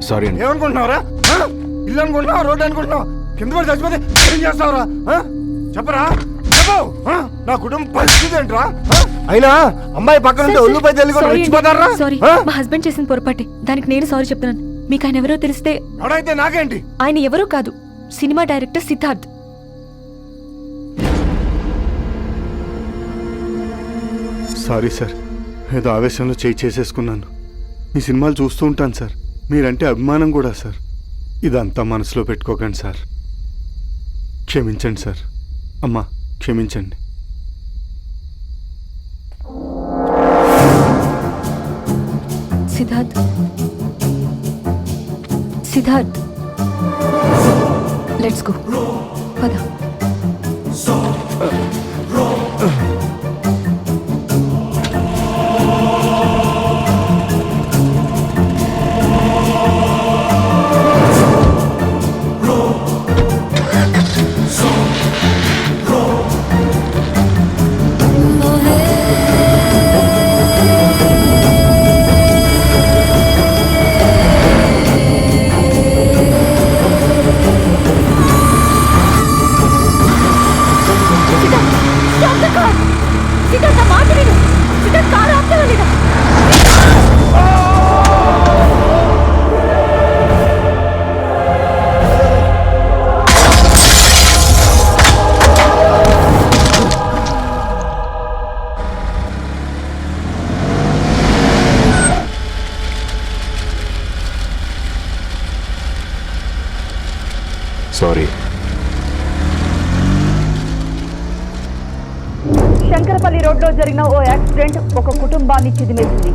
Sorry అండి. ఏమనుకుంటున్నావురా? ఇల్లు అనుకుంటున్నావు, రోడ్డు అనుకుంటున్నావు? కింద పడి చచ్చిపోతే ఏం చేస్తావురా? చెప్పరా, చెప్పు. నా కుటుంబం పరిస్థితి ఏంట్రా? అయినా అమ్మాయి పక్కన ఉంటే ఒళ్ళుపై తెలియకుండా సారీ, మా హస్బెండ్ చేసిన పొరపాటే. దానికి నేను సారీ చెప్తున్నాను. మీకు ఆయన ఎవరో తెలిస్తే? ఎవడైతే నాకేంటి? ఆయన ఎవరో కాదు, cinema director Siddharth. Sorry sir, ఏదో ఆవేశంలో చేసేసుకున్నాను. మీ సినిమాలు చూస్తూ ఉంటాను సార్. మీరంటే అభిమానం కూడా సార్. ఇదంతా మనసులో పెట్టుకోకండి సార్. క్షమించండి సార్. అమ్మా క్షమించండి. Siddharth, Siddharth, let's go. పద. సారీ. శంకరపల్లి రోడ్లో జరిగిన ఓ యాక్సిడెంట్ ఒక కుటుంబాన్ని చిదిమేసింది.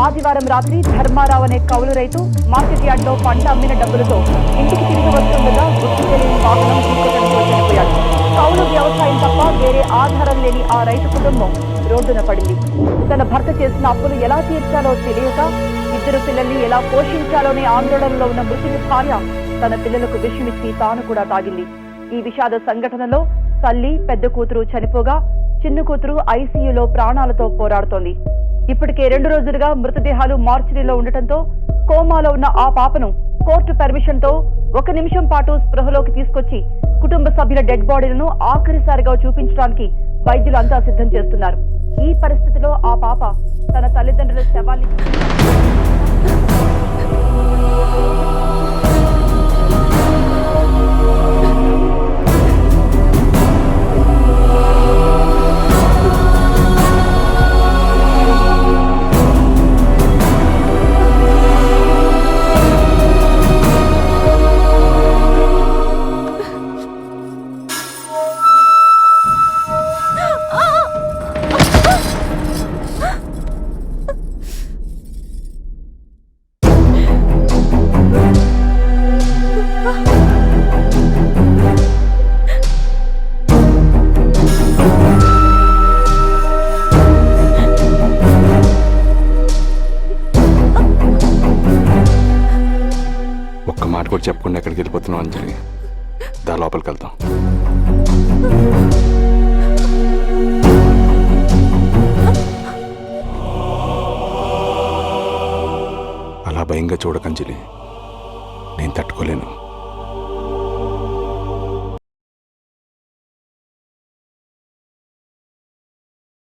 ఆదివారం రాత్రి ధర్మారావు అనే కౌలు రైతు మార్కెట్ యార్డ్లో పంట అమ్మిన డబ్బులతో ఇంటికి తిరిగి వస్తుండగా గుర్తు తెలియని వాహనం ఢీకొట్టడంతో చనిపోయాడు. కౌలు వ్యవసాయం తప్ప వేరే ఆధారం లేని ఆ రైతు కుటుంబం రోడ్డున పడింది. తన భర్త చేసిన అప్పులు ఎలా తీర్చాలో తెలియక, ఇద్దరు పిల్లల్ని ఎలా పోషించాలోనే ఆందోళనలో ఉన్న మృతుని భార్య తన పిల్లలకు విషమిచ్చి తాను కూడా తాగింది. ఈ విషాద సంఘటనలో తల్లి, పెద్ద కూతురు చనిపోగా చిన్న కూతురు ఐసీయూలో ప్రాణాలతో పోరాడుతోంది. ఇప్పటికే 2 రోజులుగా మృతదేహాలు మార్చిరీలో ఉండటంతో కోమాలో ఉన్న ఆ పాపను కోర్టు పర్మిషన్ తో 1 నిమిషం పాటు స్పృహలోకి తీసుకొచ్చి కుటుంబ సభ్యుల డెడ్ బాడీలను ఆఖరిసారిగా చూపించడానికి వైద్యులు అంతా సిద్ధం చేస్తున్నారు. ఈ పరిస్థితిలో ఆ పాప తన తల్లిదండ్రుల శవాన్ని కూడా చెప్పకుండా ఎక్కడికి వెళ్ళిపోతున్నావు అంజలి. దా లోపలికి వెళ్తాం. అలా భయంగా చూడకంజలి, నేను తట్టుకోలేను.